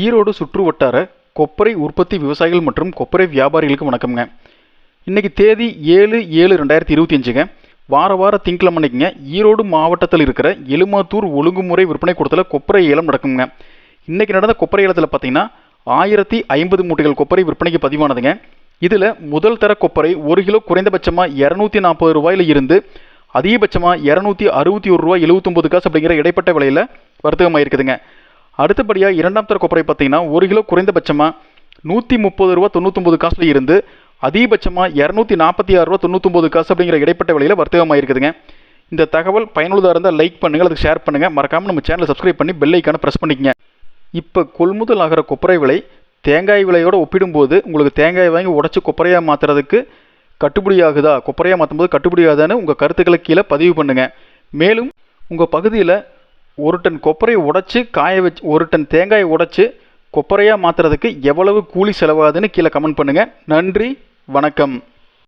ஈரோடு சுற்று வட்டார கொப்பரை உற்பத்தி விவசாயிகள் மற்றும் கொப்பரை வியாபாரிகளுக்கு வணக்கம்ங்க. இன்றைக்கி தேதி 7/7/2025ங்க. வார திங்கக்கிழமைங்க ஈரோடு மாவட்டத்தில் இருக்கிற எலுமாத்தூர் ஒழுங்குமுறை விற்பனை கூடத்தில் கொப்பரை ஏலம் நடக்குங்க. இன்றைக்கி நடந்த கொப்பரை ஏலத்தில் பார்த்தீங்கன்னா 1050 மூட்டைகள் கொப்பரை விற்பனைக்கு பதிவானதுங்க. இதில் முதல் தர கொப்பரை 1 கிலோ குறைந்தபட்சமாக 240 ரூபாயில் இருந்து அதிகபட்சமாக 261 ரூபா 79 காசு அப்படிங்கிற இடைப்பட்ட விலையில் வர்த்தகமாக இருக்குதுங்க. அடுத்தபடியாக இரண்டாம் தர கொப்பரை பார்த்தீங்கன்னா 1 கிலோ குறைந்தபட்சமாக 130 ரூபா 99 காசுல இருந்து அதிகபட்சமாக 246 ரூபா 99 காசு அப்படிங்கிற இடைப்பட்ட விலையில் வர்த்தகமாக இருக்குதுங்க. இந்த தகவல் பயனுள்ளதாக இருந்தால் லைக் பண்ணுங்கள், அதுக்கு ஷேர் பண்ணுங்கள், மறக்காமல் நம்ம சேனலை சப்ஸ்கிரைப் பண்ணி பெல் ஐக்கானை ப்ரெஸ் பண்ணிக்கங்க. இப்போ கொள்முதல் ஆகிற கொப்பரை விலை தேங்காய் விலையோடு ஒப்பிடும்போது உங்களுக்கு தேங்காய் வாங்கி உடச்சி கொப்பரையாக மாற்றுறதுக்கு கட்டுப்படி ஆகுதா, கொப்பரையாக மாற்றும்போது கட்டுப்படி ஆகுதான்னு உங்கள் கருத்துக்களை கீழே பதிவு பண்ணுங்கள். மேலும் உங்கள் பகுதியில் 1 டன் கொப்பரையை உடைச்சி காய வச்சு 1 டன் தேங்காயை உடைச்சி கொப்பரையாக மாற்றுறதுக்கு எவ்வளவு கூலி செலவாகுதுன்னு கீழே கமெண்ட் பண்ணுங்கள். நன்றி, வணக்கம்.